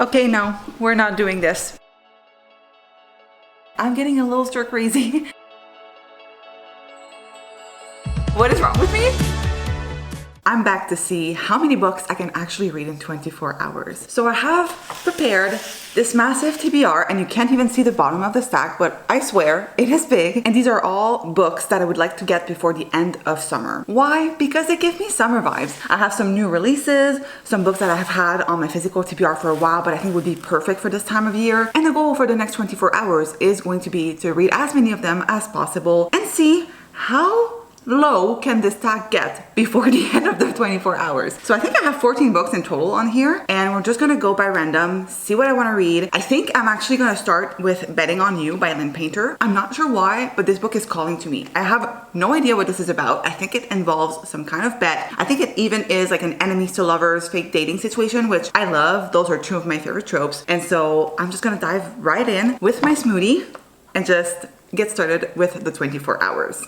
Okay, no, we're not doing this. I'm getting a little stir crazy. What is wrong with me? I'm back to see how many books I can actually read in 24 hours. So I have prepared this massive TBR, and you can't even see the bottom of the stack, but I swear it is big. And these are all books that I would like to get before the end of summer. Why? Because they give me summer vibes. I have some new releases, some books that I have had on my physical TBR for a while, but I think would be perfect for this time of year. And the goal for the next 24 hours is going to be to read as many of them as possible and see how low can this stack get before the end of the 24 hours. So I think I have 14 books in total on here, and we're just gonna go by random, see what I want to read. I think I'm actually gonna start with Betting on You by Lynn Painter. I'm not sure why, but this book is calling to me. I have no idea what this is about. I think it involves some kind of bet. I think it even is like an enemies to lovers fake dating situation, which I love. Those are two of my favorite tropes. And so I'm just gonna dive right in with my smoothie and just get started with the 24 hours.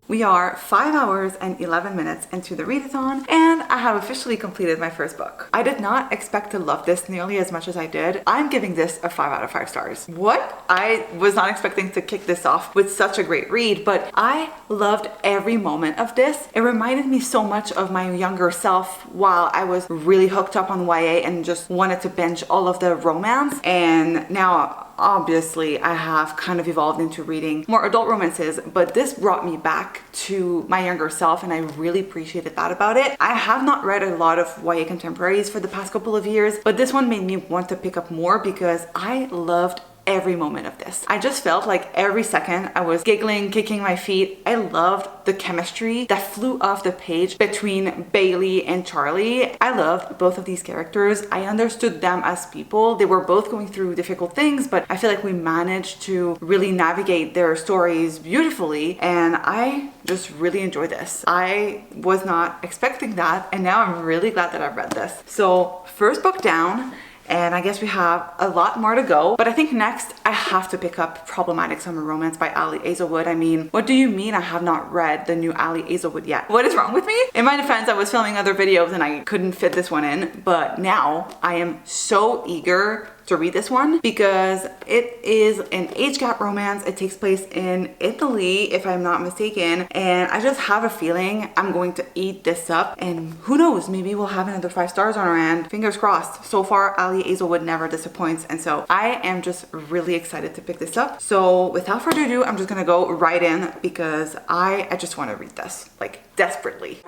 We are 5 hours and 11 minutes into the readathon, and I have officially completed my first book. I did not expect to love this nearly as much as I did. I'm giving this a 5 out of 5 stars. What? I was not expecting to kick this off with such a great read, but I loved every moment of this. It reminded me so much of my younger self while I was really hooked up on YA and just wanted to binge all of the romance. And now obviously I have kind of evolved into reading more adult romances, but this brought me back to my younger self, and I really appreciated that about it. I have not read a lot of YA contemporaries for the past couple of years, but this one made me want to pick up more because I loved every moment of this. I just felt like every second I was giggling, kicking my feet. I loved the chemistry that flew off the page between Bailey and Charlie. I loved both of these characters. I understood them as people. They were both going through difficult things, but I feel like we managed to really navigate their stories beautifully, and I just really enjoyed this. I was not expecting that, and now I'm really glad that I've read this. So first book down, and I guess we have a lot more to go. But I think next I have to pick up Problematic Summer Romance by Ali Hazelwood. I mean, what do you mean I have not read the new Ali Hazelwood yet? What is wrong with me? In my defense, I was filming other videos and I couldn't fit this one in, but now I am so eager to read this one because it is an age gap romance. It takes place in Italy, if I'm not mistaken, and I just have a feeling I'm going to eat this up, and who knows, maybe we'll have another 5 stars on our end. Fingers crossed. So far, Ali Hazelwood never disappoints, and so I am just really excited to pick this up. So without further ado, I'm just gonna go right in because I just want to read this, like, desperately.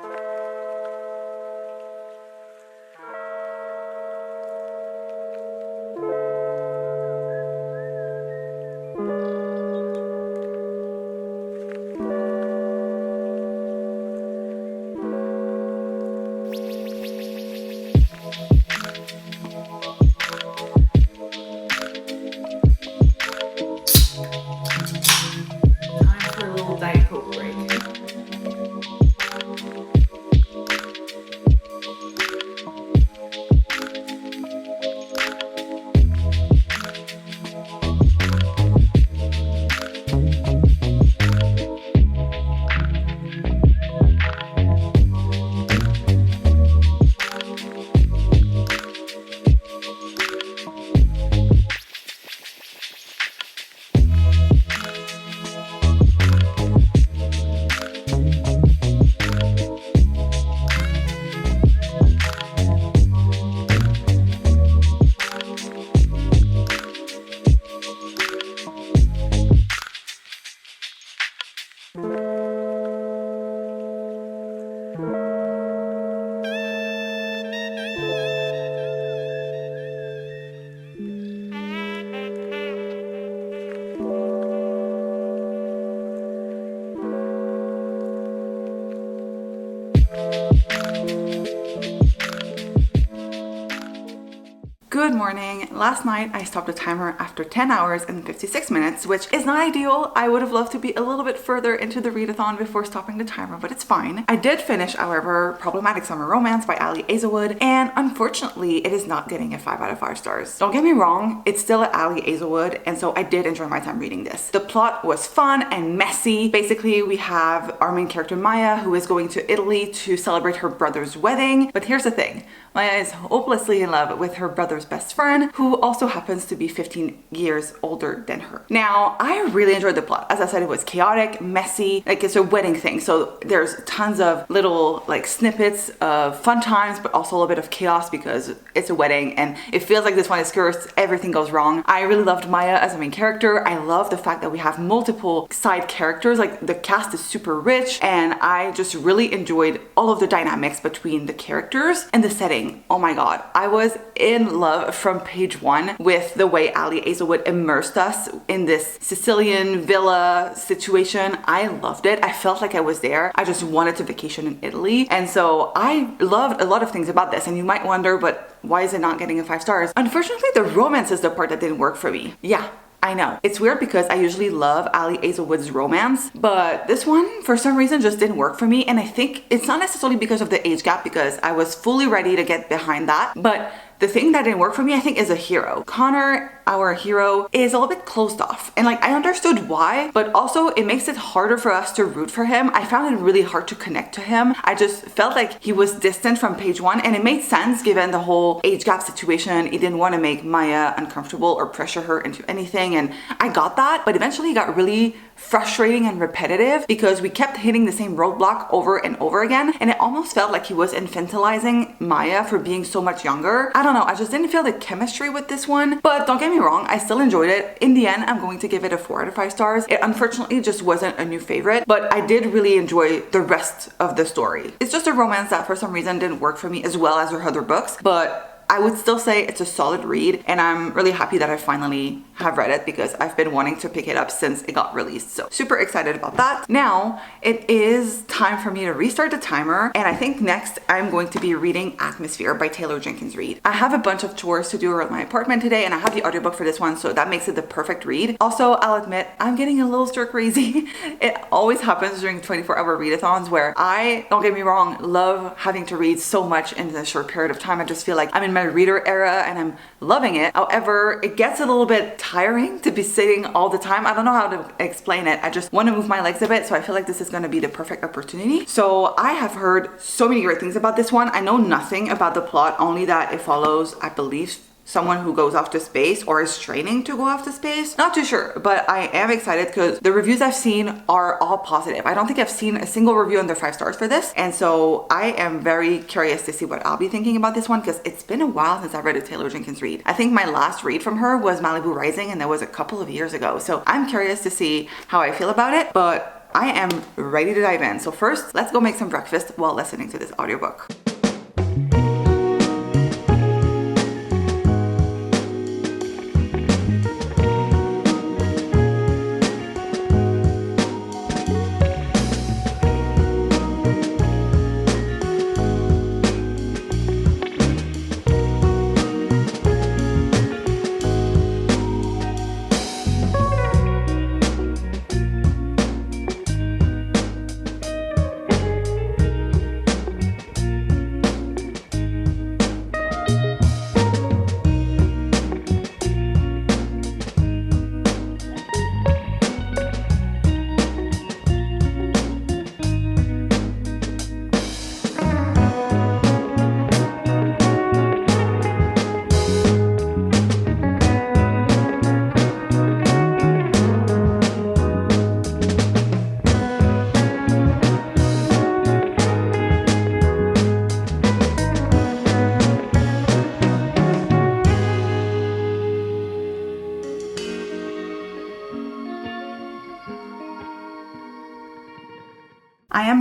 Good morning. Last night I stopped the timer after 10 hours and 56 minutes, which is not ideal. I would have loved to be a little bit further into the readathon before stopping the timer, but it's fine. I did finish, however, Problematic Summer Romance by Ali Hazelwood, and unfortunately it is not getting a 5 out of 5 stars. Don't get me wrong, it's still Ali Hazelwood, and so I did enjoy my time reading this. The plot was fun and messy. Basically, we have our main character Maya, who is going to Italy to celebrate her brother's wedding, but here's the thing. Maya is hopelessly in love with her brother's best friend, who also happens to be 15 years older than her. Now, I really enjoyed the plot. As I said, it was chaotic, messy, like it's a wedding thing. So there's tons of little like snippets of fun times, but also a little bit of chaos because it's a wedding and it feels like this one is cursed. Everything goes wrong. I really loved Maya as a main character. I love the fact that we have multiple side characters. Like the cast is super rich and I just really enjoyed all of the dynamics between the characters and the setting. Oh my god, I was in love from page one with the way Ali Hazelwood immersed us in this Sicilian villa situation. I loved it. I felt like I was there. I just wanted to vacation in Italy. And so I loved a lot of things about this. And you might wonder, but why is it not getting a 5 stars? Unfortunately, the romance is the part that didn't work for me. Yeah. I know. It's weird because I usually love Ali Hazelwood's romance, but this one, for some reason, just didn't work for me. And I think it's not necessarily because of the age gap, because I was fully ready to get behind that. But the thing that didn't work for me, I think, is a hero. Connor, our hero, is a little bit closed off. And like, I understood why, but also it makes it harder for us to root for him. I found it really hard to connect to him. I just felt like he was distant from page one, and it made sense given the whole age gap situation. He didn't want to make Maya uncomfortable or pressure her into anything, and I got that, but eventually it got really frustrating and repetitive because we kept hitting the same roadblock over and over again, and it almost felt like he was infantilizing Maya for being so much younger. I don't know, I just didn't feel the chemistry with this one, but don't get me wrong, I still enjoyed it. In the end, I'm going to give it a 4 out of 5 stars. It unfortunately just wasn't a new favorite, but I did really enjoy the rest of the story. It's just a romance that for some reason didn't work for me as well as her other books, but I would still say it's a solid read, and I'm really happy that I finally have read it because I've been wanting to pick it up since it got released. So super excited about that. Now it is time for me to restart the timer, and I think next I'm going to be reading Atmosphere by Taylor Jenkins Reid. I have a bunch of chores to do around my apartment today, and I have the audiobook for this one, so that makes it the perfect read. Also, I'll admit I'm getting a little stir crazy. It always happens during 24-hour readathons where I, don't get me wrong, love having to read so much in a short period of time. I just feel like I'm in my reader era and I'm loving it. However, it gets a little bit tiring to be sitting all the time. I don't know how to explain it. I just want to move my legs a bit, so I feel like this is going to be the perfect opportunity. So I have heard so many great things about this one. I know nothing about the plot, only that it follows, I believe, someone who goes off to space or is training to go off to space. Not too sure, but I am excited because the reviews I've seen are all positive. I don't think I've seen a single review under 5 stars for this. And so I am very curious to see what I'll be thinking about this one because it's been a while since I read a Taylor Jenkins Reid. I think my last read from her was Malibu Rising, and that was a couple of years ago. So I'm curious to see how I feel about it, but I am ready to dive in. So first, let's go make some breakfast while listening to this audiobook.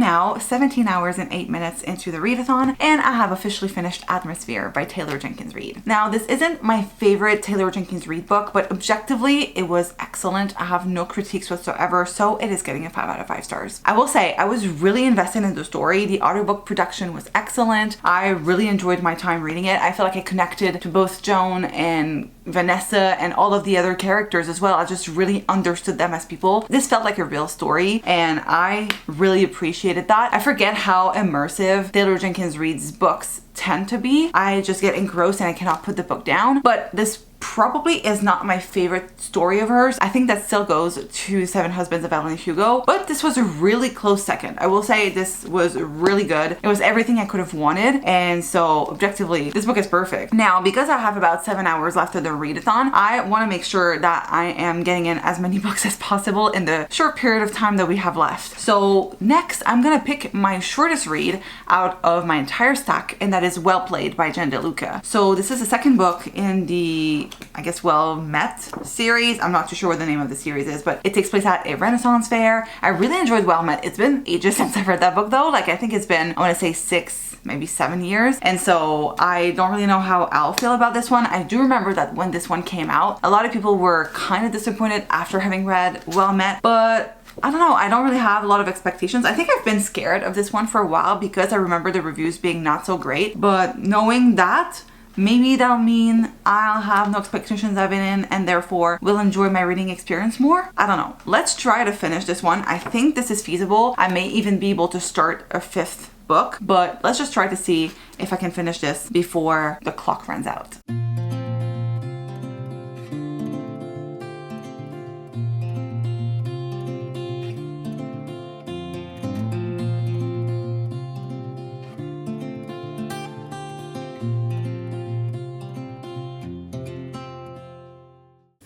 now 17 hours and 8 minutes into the readathon, and I have officially finished Atmosphere by Taylor Jenkins Reid. Now, this isn't my favorite Taylor Jenkins Reid book, but objectively, it was excellent. I have no critiques whatsoever, so it is getting a 5 out of 5 stars. I will say, I was really invested in the story. The audiobook production was excellent. I really enjoyed my time reading it. I feel like I connected to both Joan and Vanessa and all of the other characters as well. I just really understood them as people. This felt like a real story, and I really appreciated that. I forget how immersive Taylor Jenkins Reid's books tend to be. I just get engrossed and I cannot put the book down, but this probably is not my favorite story of hers. I think that still goes to Seven Husbands of Evelyn Hugo, but this was a really close second. I will say this was really good. It was everything I could have wanted, and so objectively, this book is perfect. Now, because I have about 7 hours left of the readathon, I want to make sure that I am getting in as many books as possible in the short period of time that we have left. So next, I'm gonna pick my shortest read out of my entire stack, and that is Wellplayed by Jen DeLuca. So this is the second book in the, I guess, Well Met series. I'm not too sure what the name of the series is, but it takes place at a Renaissance fair. I really enjoyed Well Met. It's been ages since I've read that book though. Like, I think it's been, I want to say 6, maybe 7 years. And so I don't really know how I'll feel about this one. I do remember that when this one came out, a lot of people were kind of disappointed after having read Well Met, but I don't know, I don't really have a lot of expectations. I think I've been scared of this one for a while because I remember the reviews being not so great, but knowing that, maybe that'll mean I'll have no expectations I've been in and therefore will enjoy my reading experience more. I don't know. Let's try to finish this one. I think this is feasible. I may even be able to start a 5th book, but let's just try to see if I can finish this before the clock runs out.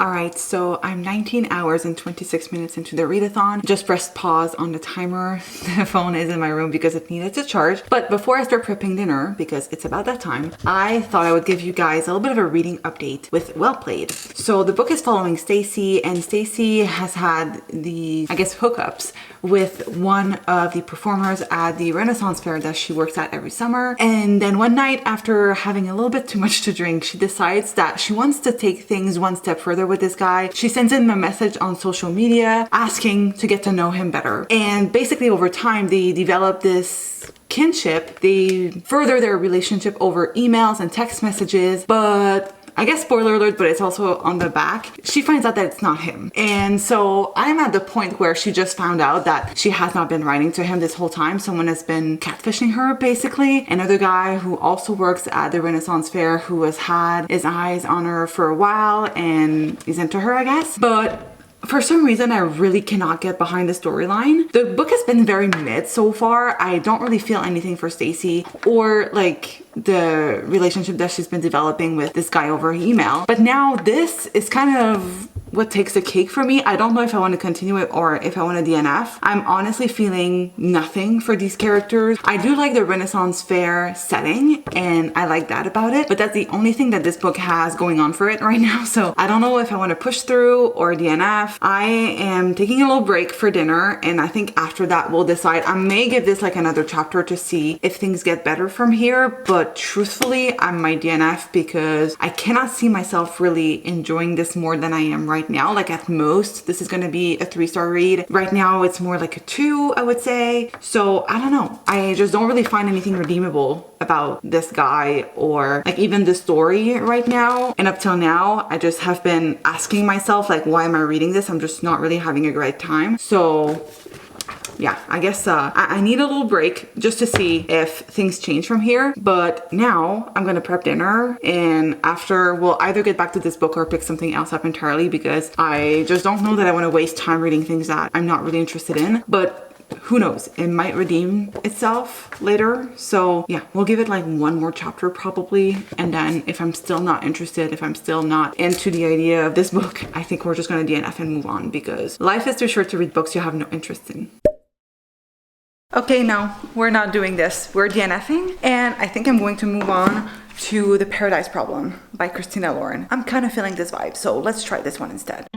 Alright, so I'm 19 hours and 26 minutes into the readathon. Just pressed pause on the timer. The phone is in my room because it needed to charge. But before I start prepping dinner, because it's about that time, I thought I would give you guys a little bit of a reading update with Wellplayed. So the book is following Stacy, and Stacy has had the, I guess, hookups with one of the performers at the Renaissance fair that she works at every summer. And then one night, after having a little bit too much to drink, she decides that she wants to take things one step further with this guy. She sends him a message on social media asking to get to know him better. And basically over time, they develop this kinship. They further their relationship over emails and text messages, but I guess spoiler alert, but it's also on the back. She finds out that it's not him. And so I'm at the point where she just found out that she has not been writing to him this whole time. Someone has been catfishing her, basically. Another guy who also works at the Renaissance fair who has had his eyes on her for a while and is into her, I guess. But for some reason, I really cannot get behind the storyline. The book has been very mid so far. I don't really feel anything for Stacy or like the relationship that she's been developing with this guy over email. But now this is kind of what takes the cake for me. I don't know if I want to continue it or if I want to DNF. I'm honestly feeling nothing for these characters. I do like the Renaissance fair setting and I like that about it, but that's the only thing that this book has going on for it right now. So I don't know if I want to push through or DNF. I am taking a little break for dinner, and I think after that we'll decide. I may give this like another chapter to see if things get better from here, but truthfully I might DNF because I cannot see myself really enjoying this more than I am right now. Like at most this is going to be a 3-star read. Right now it's more like a 2, I would say. So I don't know. I just don't really find anything redeemable about this guy or like even the story right now. And up till now I just have been asking myself like, why am I reading this? I'm just not really having a great time. So yeah, I guess I need a little break just to see if things change from here. But now I'm gonna prep dinner, and after we'll either get back to this book or pick something else up entirely because I just don't know that I want to waste time reading things that I'm not really interested in. But who knows, it might redeem itself later. So yeah, we'll give it like one more chapter probably, and then if I'm still not interested, if I'm still not into the idea of this book, I think we're just gonna DNF and move on because life is too short to read books you have no interest in. Okay, no, we're not doing this. We're DNFing, and I think I'm going to move on to The Paradise Problem by Christina Lauren. I'm kind of feeling this vibe, so let's try this one instead.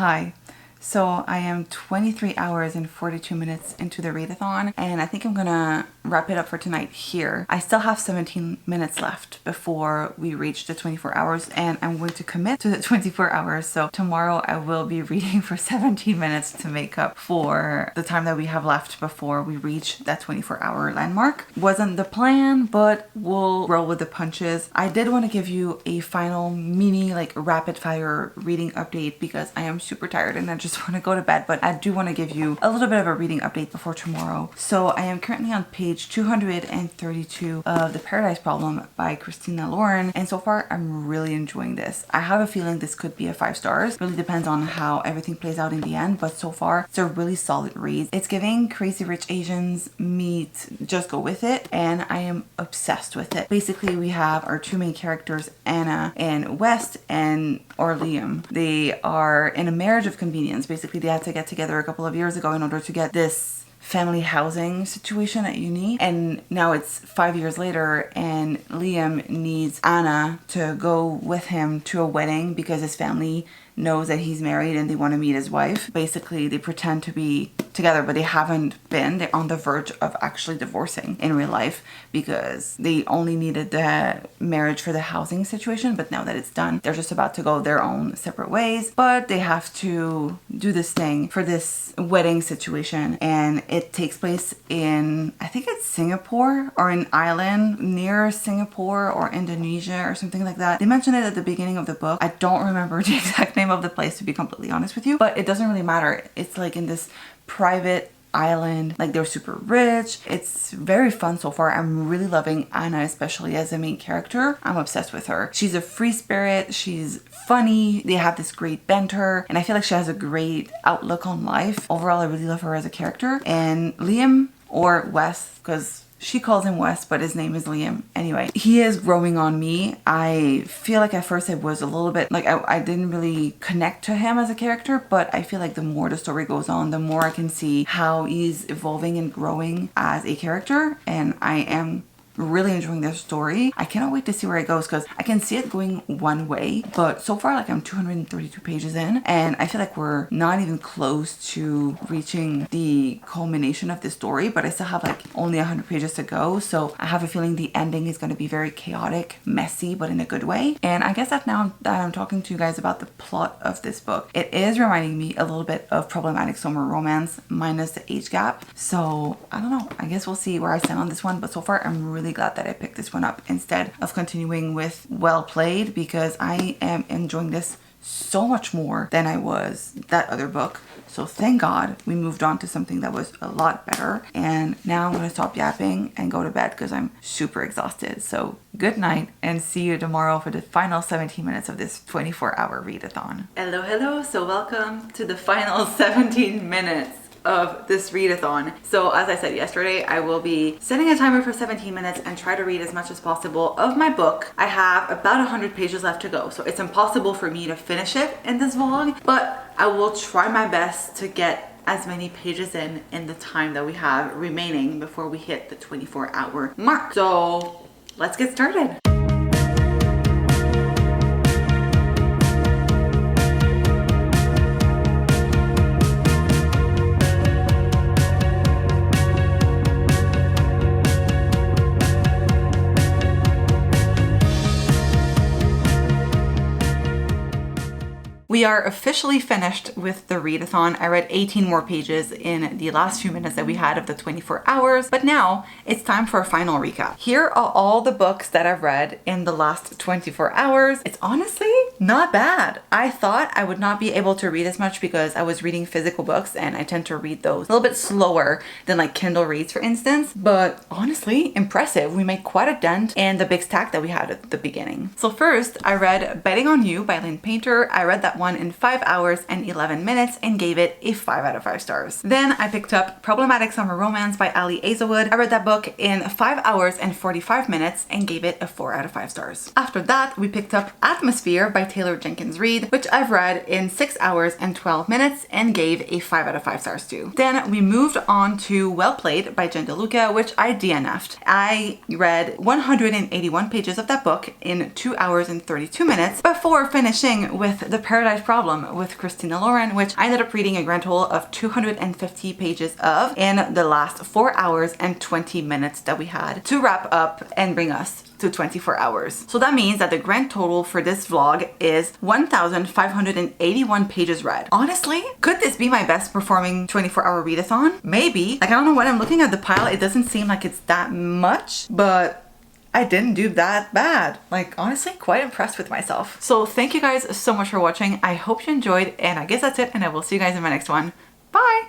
Hi. So I am 23 hours and 42 minutes into the readathon, and I think I'm gonna wrap it up for tonight here. I still have 17 minutes left before we reach the 24 hours, and I'm going to commit to the 24 hours. So tomorrow I will be reading for 17 minutes to make up for the time that we have left before we reach that 24-hour landmark. Wasn't the plan, but we'll roll with the punches. I did want to give you a final mini rapid fire reading update because I am super tired and I just want to go to bed, but I do want to give you a little bit of a reading update before tomorrow. So I am currently on page 232 of The Paradise Problem by Christina Lauren, and so far I'm really enjoying this. I have a feeling this could be a 5 stars. Really depends on how everything plays out in the end, but so far it's a really solid read. It's giving Crazy Rich Asians meet Just Go With It, and I am obsessed with it. Basically, we have our two main characters, Anna and West, or Liam. They are in a marriage of convenience. Basically, they had to get together a couple of years ago in order to get this family housing situation at uni, and now it's 5 years later and Liam needs Anna to go with him to a wedding because his family knows that he's married and they want to meet his wife. Basically, they pretend to be together, but they haven't been. They're on the verge of actually divorcing in real life because they only needed the marriage for the housing situation, but now that it's done, they're just about to go their own separate ways. But they have to do this thing for this wedding situation, and it takes place in, I think it's Singapore or an island near Singapore or Indonesia or something like that. They mentioned it at the beginning of the book. I don't remember the exact name of the place, to be completely honest with you, but it doesn't really matter. It's in this private island, they're super rich. It's very fun so far. I'm really loving Anna, especially as a main character. I'm obsessed with her. She's a free spirit, she's funny, they have this great banter, and I feel like she has a great outlook on life. Overall, I really love her as a character. And Liam, or Wes, because she calls him Wes, but his name is Liam. Anyway, he is growing on me. I feel like at first it was a little bit I didn't really connect to him as a character, but I feel like the more the story goes on, the more I can see how he's evolving and growing as a character, and I am really enjoying this story. I cannot wait to see where it goes because I can see it going one way, but so far I'm 232 pages in and I feel like we're not even close to reaching the culmination of this story, but I still have only 100 pages to go. So I have a feeling the ending is going to be very chaotic, messy, but in a good way. And I guess that now that I'm talking to you guys about the plot of this book, it is reminding me a little bit of Problematic Summer Romance minus the age gap. So I don't know, I guess we'll see where I stand on this one, but so far I'm really glad that I picked this one up instead of continuing with Wellplayed, because I am enjoying this so much more than I was that other book. So thank God we moved on to something that was a lot better. And now I'm going to stop yapping and go to bed because I'm super exhausted. So good night and see you tomorrow for the final 17 minutes of this 24-hour readathon. Hello. So welcome to the final 17 minutes of this readathon. So as I said yesterday, I will be setting a timer for 17 minutes and try to read as much as possible of my book. I have about 100 pages left to go, so it's impossible for me to finish it in this vlog, but I will try my best to get as many pages in the time that we have remaining before we hit the 24-hour mark. So let's get started. We are officially finished with the readathon. I read 18 more pages in the last few minutes that we had of the 24 hours, but now it's time for a final recap. Here are all the books that I've read in the last 24 hours. It's honestly not bad. I thought I would not be able to read as much because I was reading physical books and I tend to read those a little bit slower than Kindle reads, for instance, but honestly impressive. We made quite a dent in the big stack that we had at the beginning. So first, I read Betting on You by Lynn Painter. I read that one in 5 hours and 11 minutes and gave it a 5 out of 5 stars. Then I picked up Problematic Summer Romance by Ali Azawood. I read that book in 5 hours and 45 minutes and gave it a 4 out of 5 stars. After that, we picked up Atmosphere by Taylor Jenkins Reid, which I've read in 6 hours and 12 minutes and gave a 5 out of 5 stars to. Then we moved on to Wellplayed by Jen DeLuca, which I DNF'd. I read 181 pages of that book in 2 hours and 32 minutes before finishing with The Paradise Problem with Christina Lauren, which I ended up reading a grand total of 250 pages of in the last 4 hours and 20 minutes that we had to wrap up and bring us to 24 hours. So that means that the grand total for this vlog is 1,581 pages read. Honestly, could this be my best performing 24-hour readathon? Maybe. Like, I don't know, when I'm looking at the pile, it doesn't seem like it's that much, but I didn't do that bad. Like, honestly, quite impressed with myself. So thank you guys so much for watching. I hope you enjoyed, and I guess that's it, and I will see you guys in my next one. Bye!